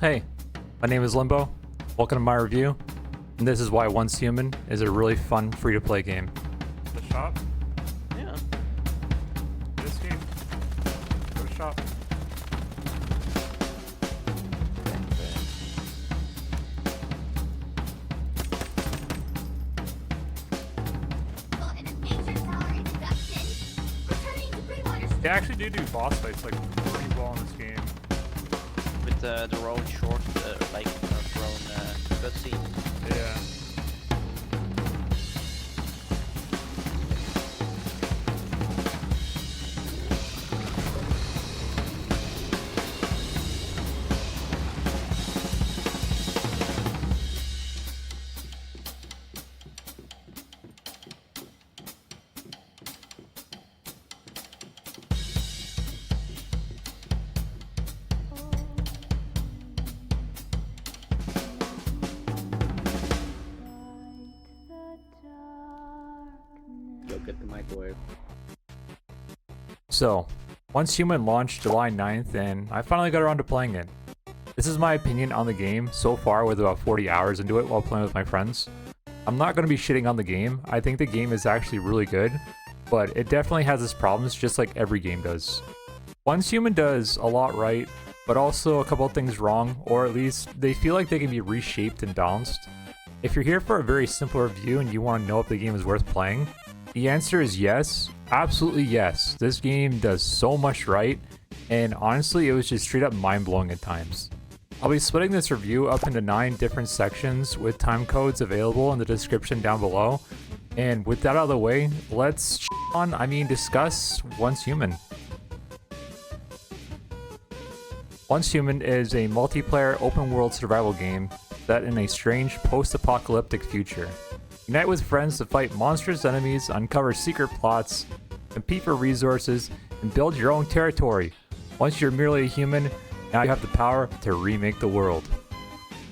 Hey, my name is Limbo. Welcome to my review, and this is why Once Human is a really fun free-to-play game. The shop? Yeah. This game? Go to shop. They actually do boss fights like pretty well in this game. With their own short, their own cutscene. Yeah. Look at the microwave. So, Once Human launched July 9th, and I finally got around to playing it. This is my opinion on the game so far with about 40 hours into it while playing with my friends. I'm not going to be shitting on the game. I think the game is actually really good, but it definitely has its problems just like every game does. Once Human does a lot right, but also a couple of things wrong, or at least they feel like they can be reshaped and balanced. If you're here for a very simple review and you want to know if the game is worth playing, the answer is yes, absolutely yes. This game does so much right, and honestly it was just straight up mind-blowing at times. I'll be splitting this review up into 9 different sections with time codes available in the description down below. And with that out of the way, let's discuss Once Human. Once Human is a multiplayer open-world survival game set in a strange post-apocalyptic future. Unite with friends to fight monstrous enemies, uncover secret plots, compete for resources, and build your own territory. Once you're merely a human, now you have the power to remake the world.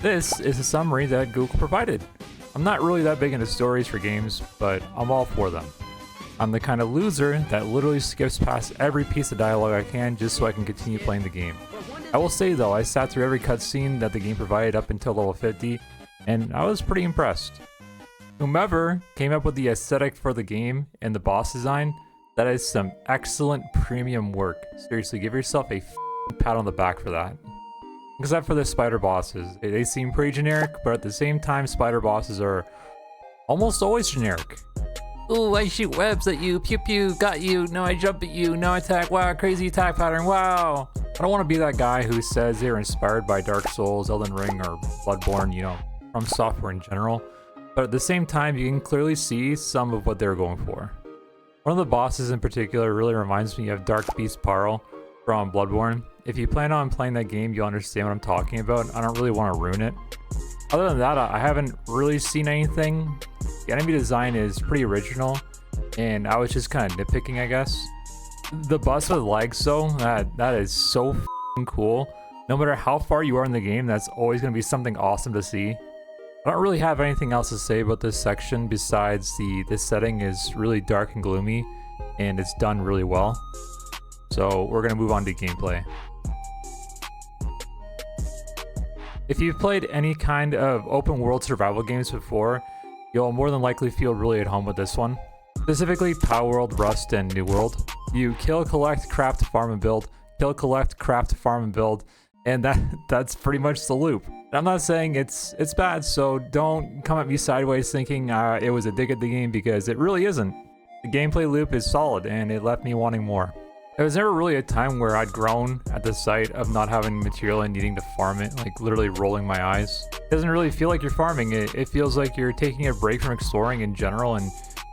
This is a summary that Google provided. I'm not really that big into stories for games, but I'm all for them. I'm the kind of loser that literally skips past every piece of dialogue I can just so I can continue playing the game. I will say though, I sat through every cutscene that the game provided up until level 50, and I was pretty impressed. Whomever came up with the aesthetic for the game and the boss design, that is some excellent premium work. Seriously, give yourself a pat on the back for that. Except for the spider bosses. They seem pretty generic, but at the same time, spider bosses are almost always generic. Ooh, I shoot webs at you, pew pew, got you, now I jump at you, now I attack, wow, crazy attack pattern, wow. I don't want to be that guy who says they were inspired by Dark Souls, Elden Ring, or Bloodborne, from software in general. But at the same time, you can clearly see some of what they're going for. One of the bosses in particular really reminds me of Dark Beast Parl from Bloodborne. If you plan on playing that game, you'll understand what I'm talking about. I don't really want to ruin it. Other than that, I haven't really seen anything. The enemy design is pretty original, and I was just kind of nitpicking, I guess. The bus with legs, though, that is so f***ing cool. No matter how far you are in the game, that's always going to be something awesome to see. I don't really have anything else to say about this section besides this setting is really dark and gloomy, and it's done really well. So we're going to move on to gameplay. If you've played any kind of open world survival games before, you'll more than likely feel really at home with this one. Specifically Power World, Rust, and New World. You kill, collect, craft, farm, and build. Kill, collect, craft, farm, and build. And that's pretty much the loop. I'm not saying it's bad, so don't come at me sideways thinking it was a dig at the game, because it really isn't. The gameplay loop is solid, and it left me wanting more. There was never really a time where I'd groan at the sight of not having material and needing to farm it, like literally rolling my eyes. It doesn't really feel like you're farming it. It feels like you're taking a break from exploring in general, and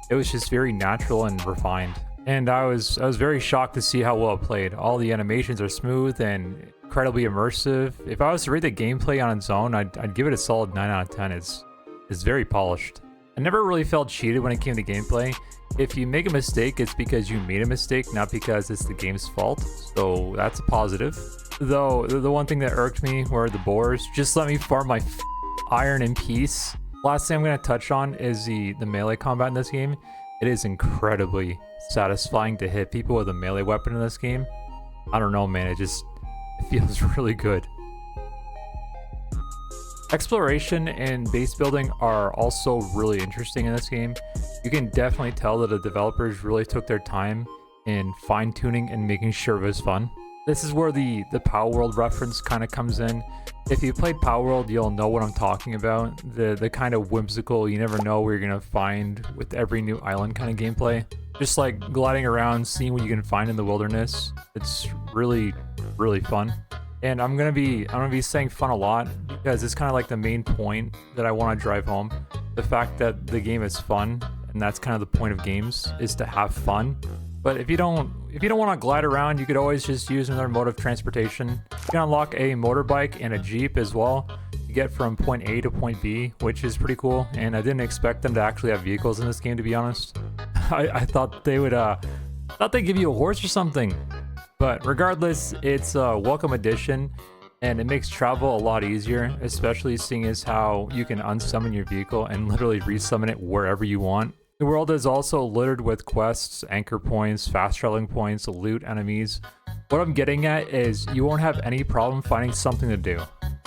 it was just very natural and refined. And I was very shocked to see how well it played. All the animations are smooth and incredibly immersive. If I was to rate the gameplay on its own, I'd give it a solid 9 out of 10. It's very polished. I never really felt cheated when it came to gameplay. If you make a mistake, it's because you made a mistake, not because it's the game's fault. So that's a positive. Though the one thing that irked me were the boars. Just let me farm my iron in peace. Last thing I'm going to touch on is the melee combat in this game. It is incredibly satisfying to hit people with a melee weapon in this game. I don't know, man. It feels really good. Exploration and base building are also really interesting in this game. You can definitely tell that the developers really took their time in fine-tuning and making sure it was fun. This is where the Power World reference kind of comes in. If you played Power World, you'll know what I'm talking about. The kind of whimsical, you never know where you're gonna find with every new island kind of gameplay. Just like gliding around, seeing what you can find in the wilderness. It's really, really fun. And I'm gonna be saying fun a lot because it's kind of like the main point that I want to drive home. The fact that the game is fun, and that's kind of the point of games, is to have fun. But if you don't want to glide around, you could always just use another mode of transportation. You can unlock a motorbike and a Jeep as well. You get from point A to point B, which is pretty cool. And I didn't expect them to actually have vehicles in this game, to be honest. I thought they would, thought they'd give you a horse or something. But regardless, it's a welcome addition, and it makes travel a lot easier, especially seeing as how you can unsummon your vehicle and literally resummon it wherever you want. The world is also littered with quests, anchor points, fast traveling points, loot, enemies. What I'm getting at is you won't have any problem finding something to do.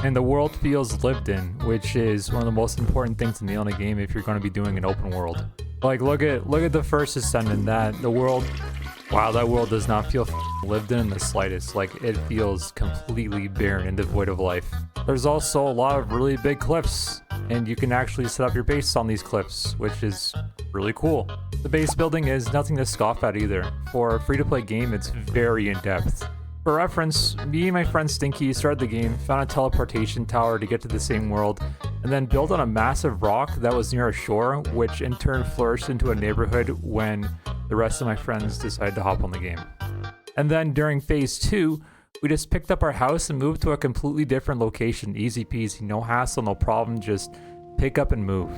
And the world feels lived in, which is one of the most important things to nail in a game if you're going to be doing an open world. Like look at the first Ascendant, wow, that world does not feel lived in the slightest. Like, it feels completely barren and devoid of life. There's also a lot of really big cliffs, and you can actually set up your base on these cliffs, which is really cool. The base building is nothing to scoff at either. For a free-to-play game, it's very in-depth. For reference, me and my friend Stinky started the game, found a teleportation tower to get to the same world, and then built on a massive rock that was near a shore, which in turn flourished into a neighborhood when the rest of my friends decided to hop on the game. And then during phase 2, we just picked up our house and moved to a completely different location. Easy peasy, no hassle, no problem, just pick up and move.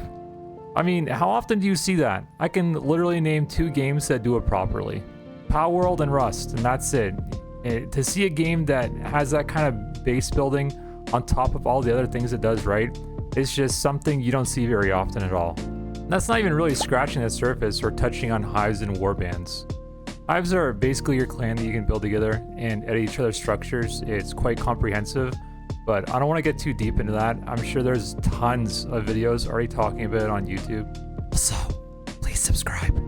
I mean, how often do you see that? I can literally name 2 games that do it properly. Power World and Rust, and that's it. To see a game that has that kind of base building on top of all the other things it does right, it's just something you don't see very often at all. And that's not even really scratching the surface or touching on hives and warbands. Hives are basically your clan that you can build together and edit each other's structures. It's quite comprehensive, but I don't want to get too deep into that. I'm sure there's tons of videos already talking about it on YouTube. So, please subscribe.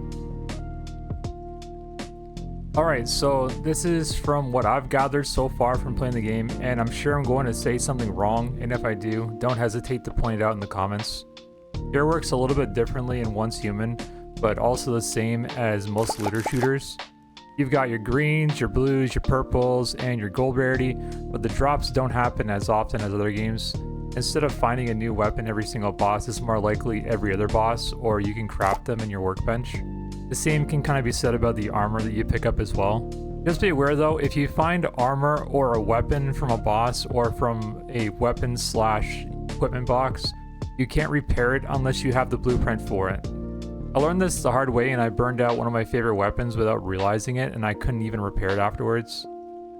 Alright, so this is from what I've gathered so far from playing the game, and I'm sure I'm going to say something wrong, and if I do, don't hesitate to point it out in the comments. Here works a little bit differently in Once Human, but also the same as most looter shooters. You've got your greens, your blues, your purples, and your gold rarity, but the drops don't happen as often as other games. Instead of finding a new weapon every single boss, it's more likely every other boss, or you can craft them in your workbench. The same can kind of be said about the armor that you pick up as well. Just be aware though, if you find armor or a weapon from a boss or from a weapon/equipment box, you can't repair it unless you have the blueprint for it. I learned this the hard way and I burned out one of my favorite weapons without realizing it, and I couldn't even repair it afterwards.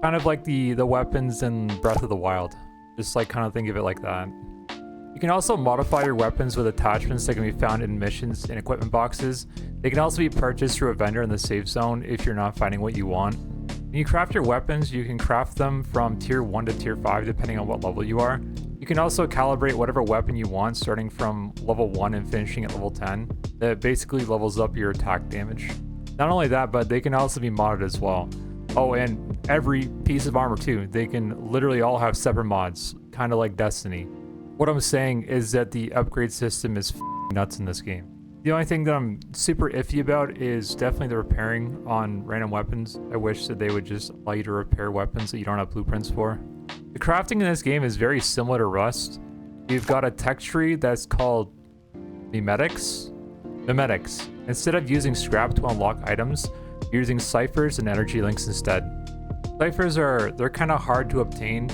Kind of like the weapons in Breath of the Wild. Just like kind of think of it like that. You can also modify your weapons with attachments that can be found in missions and equipment boxes. They can also be purchased through a vendor in the safe zone if you're not finding what you want. When you craft your weapons, you can craft them from tier 1 to tier 5 depending on what level you are. You can also calibrate whatever weapon you want starting from level 1 and finishing at level 10. That basically levels up your attack damage. Not only that, but they can also be modded as well. Oh, and every piece of armor too. They can literally all have separate mods, kind of like Destiny. What I'm saying is that the upgrade system is nuts in this game. The only thing that I'm super iffy about is definitely the repairing on random weapons. I wish that they would just allow you to repair weapons that you don't have blueprints for. The crafting in this game is very similar to Rust. You've got a tech tree that's called Mimetics. Instead of using scrap to unlock items, you're using ciphers and energy links instead. Ciphers they're kind of hard to obtain.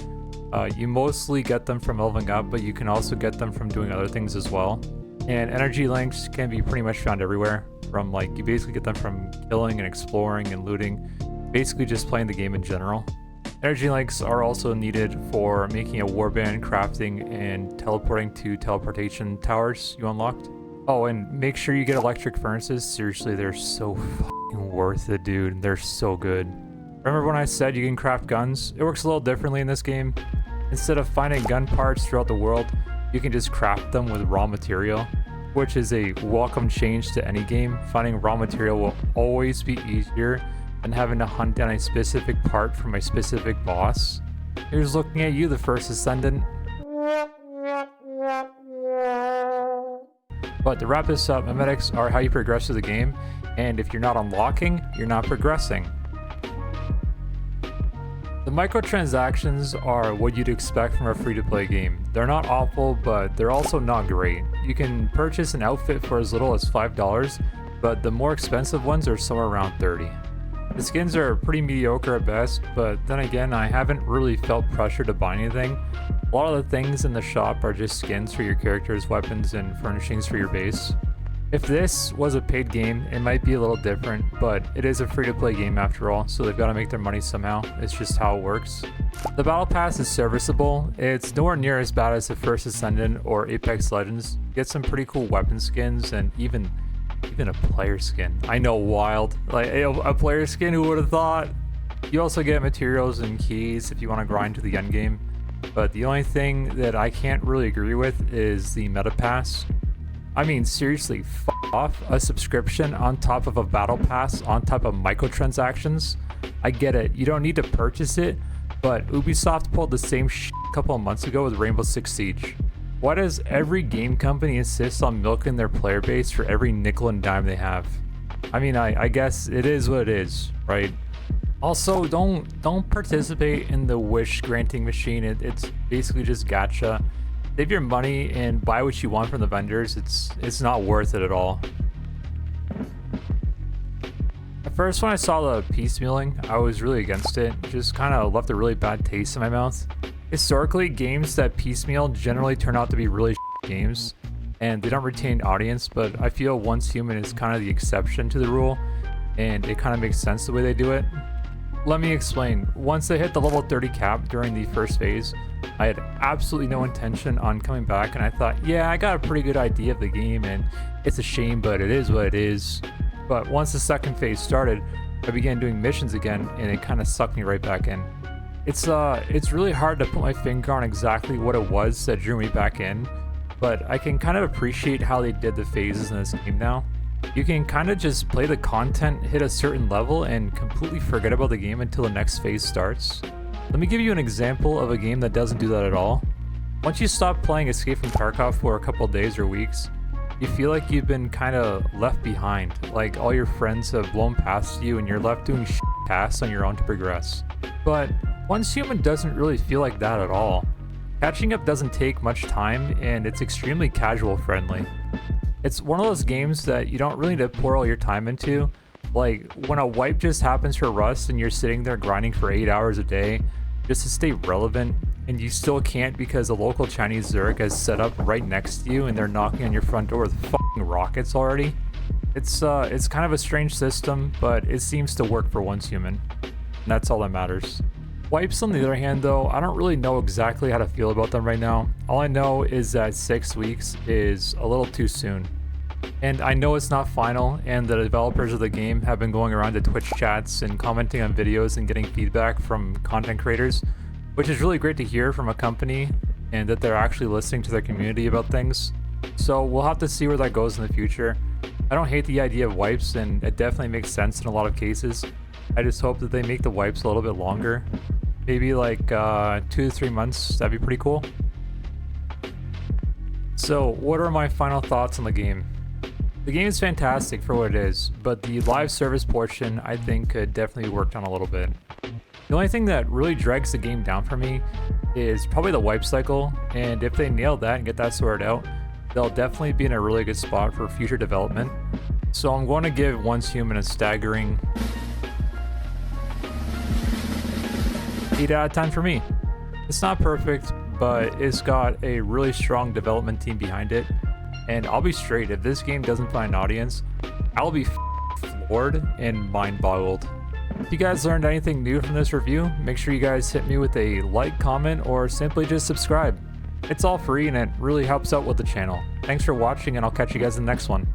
You mostly get them from leveling up, but you can also get them from doing other things as well. And energy links can be pretty much found everywhere. From like, you basically get them from killing and exploring and looting, basically just playing the game in general. Energy links are also needed for making a warband, crafting, and teleporting to teleportation towers you unlocked. Oh, and make sure you get electric furnaces. Seriously, they're so fucking worth it, dude. They're so good. Remember when I said you can craft guns? It works a little differently in this game. Instead of finding gun parts throughout the world, you can just craft them with raw material, which is a welcome change to any game. Finding raw material will always be easier than having to hunt down a specific part from a specific boss. Here's looking at you, the first Ascendant. But to wrap this up, mimetics are how you progress through the game, and if you're not unlocking, you're not progressing. The microtransactions are what you'd expect from a free-to-play game. They're not awful, but they're also not great. You can purchase an outfit for as little as $5, but the more expensive ones are somewhere around $30. The skins are pretty mediocre at best, but then again, I haven't really felt pressure to buy anything. A lot of the things in the shop are just skins for your characters, weapons, and furnishings for your base. If this was a paid game, it might be a little different, but it is a free-to-play game after all, so they've got to make their money somehow. It's just how it works. The Battle Pass is serviceable. It's nowhere near as bad as the First Ascendant or Apex Legends. You get some pretty cool weapon skins and even a player skin. I know, wild. Like a player skin, who would have thought? You also get materials and keys if you want to grind to the end game. But the only thing that I can't really agree with is the meta pass. I mean, seriously, off a subscription on top of a battle pass on top of microtransactions. I get it, you don't need to purchase it, but Ubisoft pulled the same shit a couple of months ago with Rainbow Six Siege. Why does every game company insist on milking their player base for every nickel and dime they have? I mean, I guess it is what it is, right? Also, don't participate in the wish granting machine. It's basically just gacha. Save your money and buy what you want from the vendors. It's not worth it at all. At first, when I saw the piecemealing, I was really against it. It just kind of left a really bad taste in my mouth. Historically, games that piecemeal generally turn out to be really games, and they don't retain audience, but I feel Once Human is kind of the exception to the rule, and it kind of makes sense the way they do it. Let me explain. Once they hit the level 30 cap during the first phase, I had absolutely no intention on coming back, and I thought, yeah, I got a pretty good idea of the game, and it's a shame, but it is what it is. But once the second phase started, I began doing missions again, and it kind of sucked me right back in. It's really hard to put my finger on exactly what it was that drew me back in, but I can kind of appreciate how they did the phases in this game now. You can kind of just play the content, hit a certain level, and completely forget about the game until the next phase starts. Let me give you an example of a game that doesn't do that at all. Once you stop playing Escape from Tarkov for a couple days or weeks, you feel like you've been kind of left behind, like all your friends have blown past you and you're left doing tasks on your own to progress. But Once Human doesn't really feel like that at all. Catching up doesn't take much time, and it's extremely casual friendly. It's one of those games that you don't really need to pour all your time into. Like when a wipe just happens for Rust and you're sitting there grinding for 8 hours a day just to stay relevant, and you still can't because the local Chinese Zurich has set up right next to you and they're knocking on your front door with fucking rockets already. It's kind of a strange system, but it seems to work for Once Human. And that's all that matters. Wipes, on the other hand, though, I don't really know exactly how to feel about them right now. All I know is that 6 weeks is a little too soon. And I know it's not final, and the developers of the game have been going around to Twitch chats and commenting on videos and getting feedback from content creators, which is really great to hear from a company, and that they're actually listening to their community about things. So we'll have to see where that goes in the future. I don't hate the idea of wipes, and it definitely makes sense in a lot of cases. I just hope that they make the wipes a little bit longer. Maybe like 2 to 3 months, that'd be pretty cool. So what are my final thoughts on the game? The game is fantastic for what it is, but the live service portion I think could definitely be worked on a little bit. The only thing that really drags the game down for me is probably the wipe cycle, and if they nail that and get that sorted out, they'll definitely be in a really good spot for future development. So I'm going to give Once Human a staggering 8 out of 10 for me. It's not perfect, but it's got a really strong development team behind it. And I'll be straight, if this game doesn't find an audience, I'll be floored and mind-boggled. If you guys learned anything new from this review, make sure you guys hit me with a like, comment, or simply just subscribe. It's all free and it really helps out with the channel. Thanks for watching, and I'll catch you guys in the next one.